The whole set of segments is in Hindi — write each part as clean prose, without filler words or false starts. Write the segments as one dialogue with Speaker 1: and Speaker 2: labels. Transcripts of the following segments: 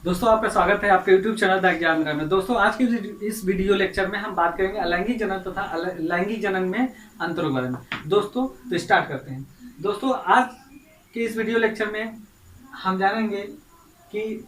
Speaker 1: दोस्तों आपका स्वागत है आपके YouTube channel the exam mirror में। दोस्तों आज की इस वीडियो लेक्चर में हम बात करेंगे अलैंगिक जनन तथा लैंगिक जनन में अंतरों के बारे में। दोस्तों तो स्टार्ट करते हैं। दोस्तों आज के इस वीडियो लेक्चर में हम जानेंगे कि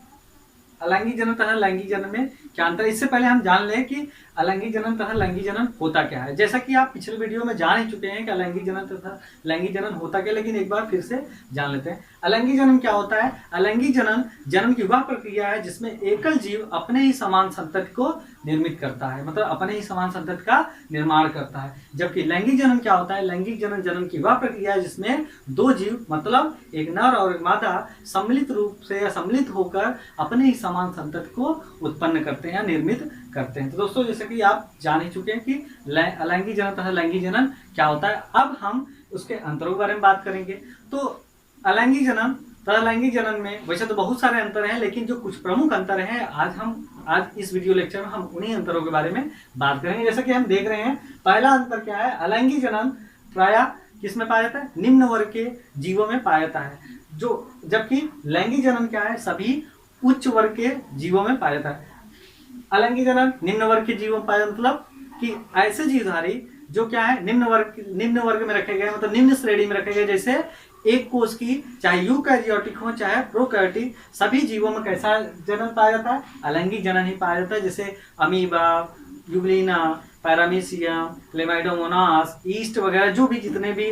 Speaker 1: अलैंगिक जनन तथा लैंगिक जनन में क्या अंतर है। इससे पहले हम जान लें कि अलैंगिक जनन तथा लैंगिक जनन होता क्या है। जैसा कि आप पिछले वीडियो में जान ही चुके हैं कि अलैंगिक जनन तथा लैंगिक जनन होता क्या, लेकिन एक बार फिर से जान लेते हैं। अलैंगिक जनन क्या होता है। अलैंगिक जनन जन्म की वह प्रक्रिया है जिसमें एकल जीव अपने ही समान संतति को निर्मित करता है, मतलब अपने ही समान संतति का निर्माण करता है। जबकि लैंगिक जनन क्या होता है। लैंगिक जनन जन्म की वह प्रक्रिया है जिसमें दो जीव मतलब एक नर और एक मादा सम्मिलित रूप से या सम्मिलित होकर अपने ही समान संतति को उत्पन्न करते हैं या निर्मित करते हैं। तो दोस्तों जैसे कि आप जान ही चुके हैं कि अलैंगिक जनन तथा लैंगिक जनन क्या होता है। अब हम उसके अंतरों के बारे में बात करेंगे। तो अलैंगिक जनन तथा लैंगिक जनन में वैसे तो बहुत सारे अंतर हैं, लेकिन जो कुछ प्रमुख अंतर हैं आज इस वीडियो लेक्चर में हम उन्हीं अंतरों के बारे में बात करेंगे। जैसा कि हम देख रहे हैं, पहला अंतर क्या है। अलैंगिक जनन प्रायः किसमें पाया जाता है, निम्न वर्ग के जीवों में पाया जाता है, जबकि लैंगिक जनन क्या है, सभी उच्च वर्ग के जीवों में पाया जाता है। अलैंगिक जनन निम्न वर्ग के जीवों में पाया, मतलब कि ऐसे जीवधारी जो क्या है निम्न वर्ग में रखे गए, मतलब निम्न श्रेणी में रखे गए। जैसे एक कोष की चाहे यूकैरियोटिक हो चाहे प्रोकैरियोटिक, सभी जीवों में कैसा जनन पाया जाता है, अलैंगिक जनन ही पाया जाता है। जैसे amoeba, Euglena, paramecium, Chlamydomonas, east वगैरह जो भी जितने भी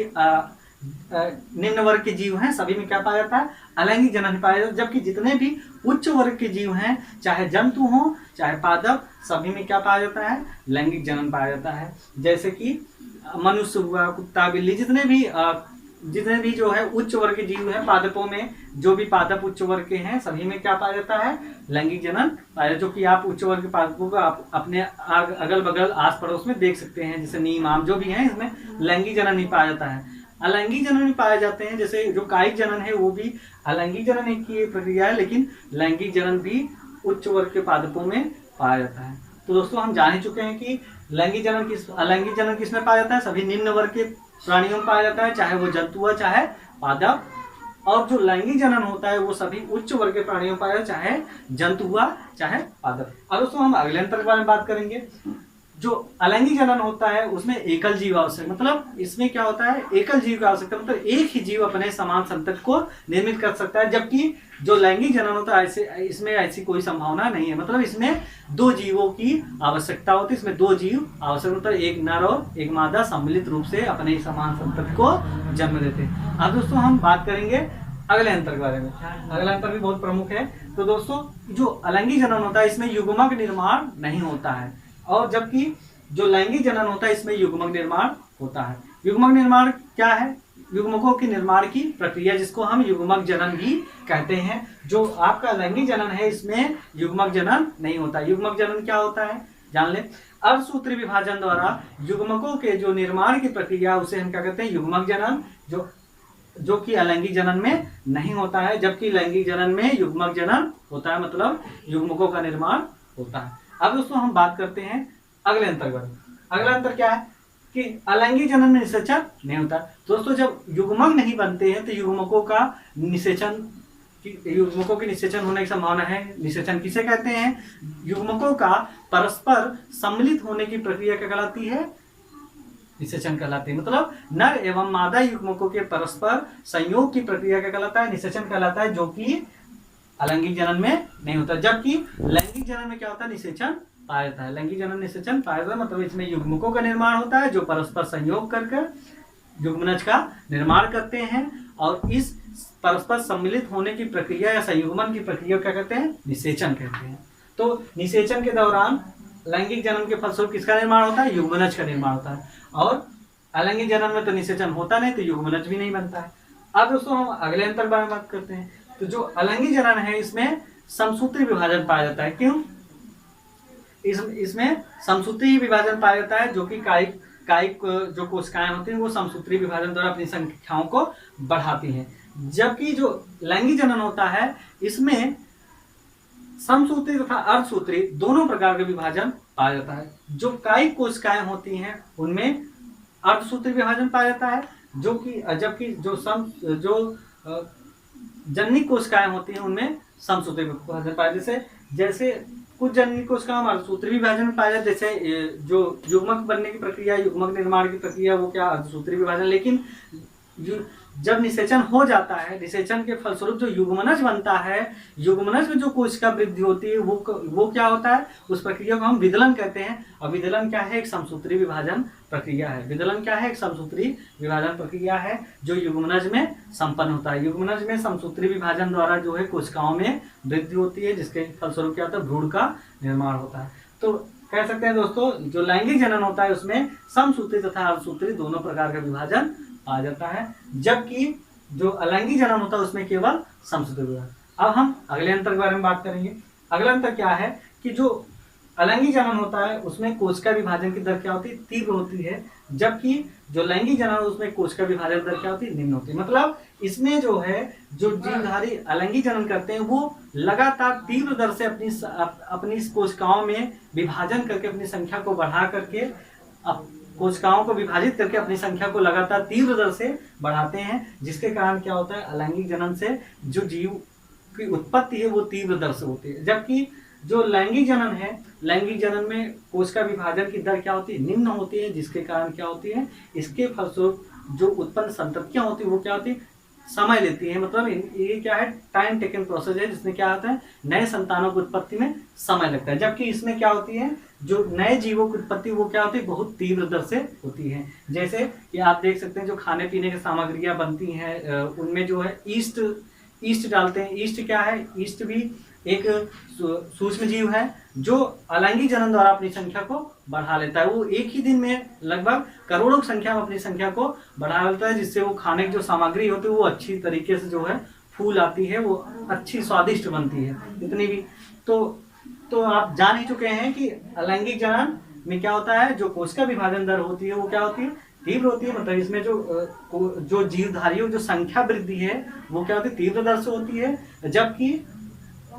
Speaker 1: निम्न वर्ग के जीव हैं सभी में क्या पाया जाता है, अलैंगिक जनन पाया जाता है। जबकि जितने भी उच्च वर्ग के जीव हैं, चाहे जंतु हो चाहे पादप, सभी में क्या पाया जाता है, लैंगिक जनन पाया जाता है। जैसे कि मनुष्य हुआ, कुत्ता, बिल्ली, जितने भी जो है उच्च वर्ग के जीव हैं, पादपों में जो भी पादप उच्च वर्ग के हैं सभी में क्या पाया जाता है, लैंगिक जनन पाया। जो कि आप उच्च वर्ग के पादपों को आप अपने अगल बगल आस पड़ोस में देख सकते हैं, जैसे नीम, आम जो भी हैं, इसमें लैंगिक जनन नहीं पाया जाता है, अलैंगिक जनन भी पाए जाते हैं। जैसे जो कायिक जनन है वो भी अलैंगिक जनन की प्रक्रिया है, लेकिन लैंगिक जनन भी उच्च वर्ग के पादपों में पाया जाता है। तो दोस्तों हम जान ही चुके हैं कि अलैंगिक जनन किसमें पाया जाता है, सभी निम्न वर्ग के प्राणियों में पाया जाता है, चाहे वो जंतु हुआ चाहे पादप। और जो लैंगिक जनन होता है वो सभी उच्च वर्ग के प्राणियों में पाया जाता है, चाहे जंतु हुआ चाहे पादप। अब दोस्तों हम अगले अंतर के बारे में बात करेंगे। जो अलैंगिक जनन होता है उसमें एकल जीव आवश्यक, मतलब इसमें क्या होता है, एकल जीव की आवश्यकता, मतलब एक ही जीव अपने समान संतति को निर्मित कर सकता है। जबकि जो लैंगिक जनन होता है इसमें ऐसी कोई संभावना नहीं है, मतलब इसमें दो जीवों की आवश्यकता होती है। इसमें दो जीव आवश्यक, मतलब एक नर और एक मादा सम्मिलित रूप से अपने समान संतति को जन्म देते हैं। अब दोस्तों हम बात करेंगे अगले अंतर के बारे में। अगला अंतर भी बहुत प्रमुख है। तो दोस्तों जो अलैंगिक जनन होता है इसमें युग्मक निर्माण नहीं होता है, और जबकि जो लैंगिक जनन होता है इसमें युग्मक निर्माण होता है। युग्मक निर्माण क्या है, युग्मकों के निर्माण की प्रक्रिया, जिसको हम युग्मक जनन भी कहते हैं। जो आपका लैंगिक जनन है इसमें युग्मक जनन नहीं होता। युग्मक जनन क्या होता है जान लें। अर्धसूत्री विभाजन द्वारा युग्मकों के जो निर्माण की प्रक्रिया उसे हम क्या कहते हैं, युग्मक जनन, जो कि अलैंगिक जनन में नहीं होता है। जबकि लैंगिक जनन में युग्मक जनन होता है, मतलब युग्मकों का निर्माण होता है। अब दोस्तों हम बात करते हैं अगले अंतर के बारे में। अगला अंतर क्या है कि अलैंगिक जनन में निषेचन नहीं होता। दोस्तों जब युग्मक नहीं बनते हैं तो युग्मकों के निषेचन होने की संभावना है। निषेचन किसे कहते हैं, युग्मकों का परस्पर सम्मिलित होने की प्रक्रिया क्या कहलाती है, निषेचन कहलाती है। मतलब नर एवं मादा युग्मकों के परस्पर संयोग की प्रक्रिया क्या कहलाता है, निषेचन कहलाता है, जो कि अलैंगिक जनन में नहीं होता। जबकि लैंगिक जनन में क्या होता है, निषेचन पाया जाता है। लैंगिक जनन निषेचन पाया जाता है, मतलब इसमें युग्मकों का निर्माण होता है जो परस्पर संयोग कर युग्मनज का निर्माण करते हैं, और इस परस्पर सम्मिलित होने की प्रक्रिया या संयुग्मन की प्रक्रिया क्या कहते हैं, निषेचन कहते हैं। तो निषेचन के दौरान लैंगिक जनन के फलस्वरूप किसका निर्माण होता है, युग्मनज का निर्माण होता है। और अलैंगिक जनन में तो निषेचन होता नहीं, तो युग्मनज भी नहीं बनता है। अब दोस्तों हम अगले अंतर के बारे में बात करते हैं। तो जो अलैंगिक जनन है इसमें समसूत्री विभाजन पाया जाता है। क्यों, इसमें समसूत्री विभाजन पाया जाता है, जो कि कायिक जो कोशिकाएं होती हैं वो समसूत्री विभाजन द्वारा अपनी संख्याओं को बढ़ाती हैं। जबकि जो लैंगिक जनन होता है इसमें समसूत्री तथा अर्धसूत्री दोनों प्रकार के विभाजन पाया जाता है। जो कायिक कोशिकाएं होती हैं उनमें अर्धसूत्री विभाजन पाया जाता है, जबकि जननी कोशिकाएं होती हैं उनमें समसूत्री विभाजन पाया, जैसे जैसे कुछ जननी कोशिकाएं अर्धसूत्री विभाजन में पाया जाए, जैसे जो युग्मक बनने की प्रक्रिया, युग्मक निर्माण की प्रक्रिया, वो क्या अर्धसूत्री विभाजन। लेकिन जब निषेचन हो जाता है, निषेचन के फलस्वरूप जो युग्मनज बनता है, युग्मनज में जो कोशिका वृद्धि होती है वो क्या होता है, उस प्रक्रिया को हम विदलन कहते हैं। और विदलन क्या है, एक समसूत्री विभाजन प्रक्रिया है। विदलन क्या है, एक समसूत्री विभाजन प्रक्रिया है जो युग्मनज में संपन्न होता है। युग्मनज में समसूत्री विभाजन द्वारा जो है कोशिकाओं में वृद्धि होती है, जिसके फलस्वरूप क्या होता है, भ्रूण का निर्माण होता है। तो कह सकते हैं दोस्तों, जो लैंगिक जनन होता है उसमें समसूत्री तथा अर्धसूत्री दोनों प्रकार का विभाजन आ जाता है, जबकि जो अलैंगिक जनन होता है उसमें केवल समसूत्री विभाजन। अब हम अगले अंतर के बारे में बात करेंगे। अगला अंतर क्या है कि जो अलैंगिक जनन होता है उसमें कोशिका विभाजन की दर क्या होती है, तीव्र होती है, जबकि जो लैंगिक जनन उसमें कोशिका विभाजन दर क्या होती है, निम्न होती है। मतलब इसमें जो है, जो जीवधारी अलैंगिक जनन करते हैं वो लगातार तीव्र दर से अपनी कोशिकाओं में विभाजन करके अपनी संख्या को बढ़ा करके, कोशिकाओं को विभाजित करके अपनी संख्या को लगातार तीव्र दर से बढ़ाते हैं, जिसके कारण क्या होता है, अलैंगिक जनन से जो जीव की उत्पत्ति है वो तीव्र दर से होती है। जबकि जो लैंगिक जनन है, लैंगिक जनन में कोशिका विभाजन की दर क्या होती है, निम्न होती है, जिसके कारण क्या होती है, इसके फलस्वरूप जो उत्पन्न संततियां होती है वो क्या होती है, समय लेती है। मतलब ये क्या है, टाइम टेकन प्रोसेस है, जिसमें क्या होता है, नए संतानों की उत्पत्ति में समय लगता है। जबकि इसमें क्या होती है, जो नए जीवों की उत्पत्ति वो क्या होती है, बहुत तीव्र दर से होती है। जैसे कि आप देख सकते हैं जो खाने पीने की सामग्रियां बनती हैं उनमें जो है ईस्ट डालते हैं। ईस्ट क्या है, ईस्ट भी एक सूक्ष्म जीव है जो अलैंगिक जनन द्वारा अपनी संख्या को बढ़ा लेता है। वो एक ही दिन में लगभग करोड़ों की संख्या में अपनी संख्या को बढ़ा लेता है, जिससे वो खाने की जो सामग्री होती है वो अच्छी तरीके से जो है फूल आती है, वो अच्छी स्वादिष्ट बनती है। इतनी भी तो आप जान ही चुके हैं कि अलैंगिक जनन में क्या होता है, जो कोशिका विभाजन दर होती है वो क्या होती है, तीव्र होती है। मतलब इसमें जो जीवधारियों जो संख्या वृद्धि है वो क्या होती है, तीव्र दर से होती है। जबकि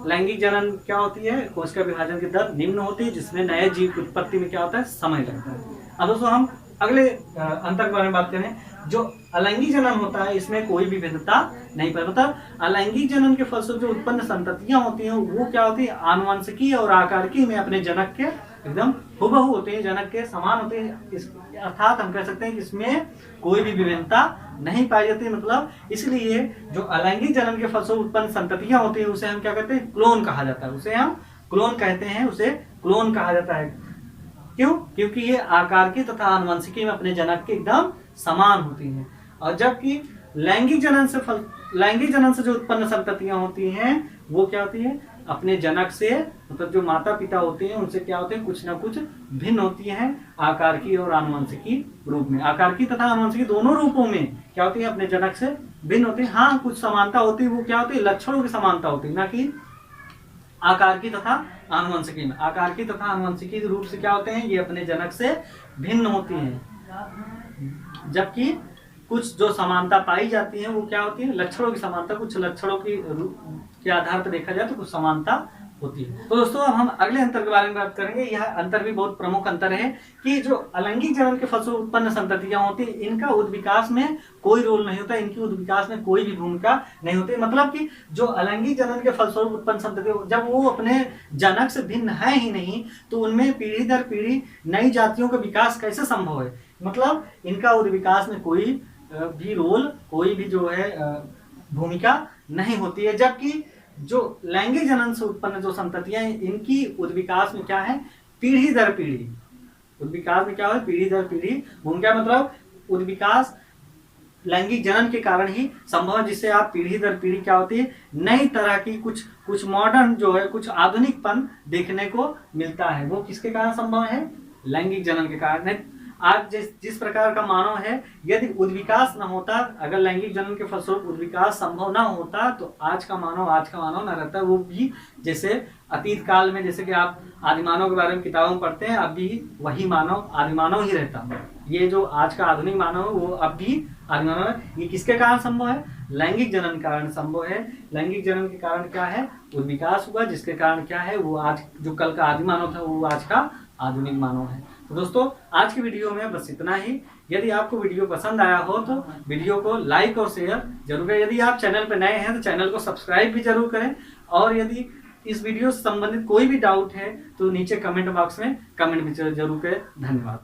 Speaker 1: लैंगिक जनन क्या होती है, कोशिका विभाजन की दर निम्न होती है, जिसमें नए जीव की उत्पत्ति में क्या होता है, समय लगता है। अब दोस्तों हम अगले अंतर के बारे में बात करें। जो अलैंगिक जनन होता है इसमें कोई भी भिन्नता नहीं पाई। मतलब अलैंगिक जनन के फलस्वरूप जो उत्पन्न संततियां होती हैं वो क्या होती है, आनुवंशिकी और आकारिकी में अपने जनक के एकदम हुबहू होते हैं, जनक के समान होते हैं। अर्थात हम कह सकते हैं कि इसमें कोई भी विभिन्नता नहीं पाई जाती। मतलब इसलिए जो अलैंगिक जनन के फलस्वरूप उत्पन्न संततियां होती हैं उसे हम क्या कहते हैं, क्लोन कहा जाता है। उसे हम क्लोन कहते हैं, उसे क्लोन कहा जाता है। क्यों? क्योंकि ये आकारिकी तथा आनुवंशिकी में अपने जनक के एकदम समान होती हैं। और जबकि लैंगिक जनन से जो उत्पन्न संततियां होती हैं वो क्या होती है, अपने जनक से, मतलब जो माता पिता होते हैं उनसे क्या होते हैं, कुछ ना कुछ भिन्न होती हैं आकारिकी और आनुवंशिकी रूप में। आकारिकी तथा आनुवंशिकी दोनों रूपों में क्या होती है, अपने जनक से भिन्न होती है। हाँ, कुछ समानता होती है, वो क्या होती है, लक्षणों की समानता होती है, ना कि आकारिकी तथा आनुवंशिकी में। आकारिकी तथा आनुवंशिकी रूप से क्या होते हैं, ये अपने जनक से भिन्न होती हैं। जबकि कुछ जो समानता पाई जाती है वो क्या होती है, लक्षणों की समानता। कुछ लक्षणों के आधार पर देखा जाए तो कुछ समानता होती है। तो दोस्तों अब हम अगले अंतर के बारे में बात करेंगे। यह अंतर भी बहुत प्रमुख अंतर है कि जो अलैंगिक जनन के फलस्वरूप उत्पन्न संततियां होती है इनका उद्विकास में कोई रोल नहीं होता, इनकी उद्विकास में कोई भी भूमिका नहीं होती। मतलब कि जो अलैंगिक जनन के फलस्वरूप उत्पन्न संतति जब वो अपने जनक से भिन्न है ही नहीं तो उनमें पीढ़ी दर पीढ़ी नई जातियों का विकास कैसे संभव है। मतलब इनका उद्विकास में कोई भी रोल, कोई भी जो है भूमिका नहीं होती है। जबकि जो लैंगिक जनन से उत्पन्न जो संततियां हैं इनकी उद्विकास में क्या है, पीढ़ी दर पीढ़ी, उद्विकास में क्या है, पीढ़ी दर पीढ़ी भूमिका। मतलब उद्विकास लैंगिक जनन के कारण ही संभव है, जिससे आप पीढ़ी दर पीढ़ी क्या होती है, नई तरह की कुछ मॉडर्न जो है, कुछ आधुनिकपन देखने को मिलता है। वो किसके कारण संभव है, लैंगिक जनन के कारण है। आज जिस प्रकार का मानव है, यदि उद्विकास न होता, अगर लैंगिक जनन के फलस्वरूप उद्विकास संभव न होता तो आज का मानव न रहता। वो भी जैसे अतीत काल में, जैसे कि आप आदिमानव के बारे में किताबों में पढ़ते हैं, अब भी वही मानव आदिमानव ही रहता। ये जो आज का आधुनिक मानव है वो अब भी आदिमानव है। ये किसके कारण संभव है, लैंगिक जनन के कारण संभव है। लैंगिक जनन के कारण क्या है, उद्विकास हुआ, जिसके कारण क्या है, वो आज जो कल का आदिमानव था वो आज का आधुनिक मानव है। तो दोस्तों आज की वीडियो में बस इतना ही। यदि आपको वीडियो पसंद आया हो तो वीडियो को लाइक और शेयर जरूर करें। यदि आप चैनल पर नए हैं तो चैनल को सब्सक्राइब भी जरूर करें। और यदि इस वीडियो से संबंधित कोई भी डाउट है तो नीचे कमेंट बॉक्स में कमेंट भी जरूर करें। धन्यवाद।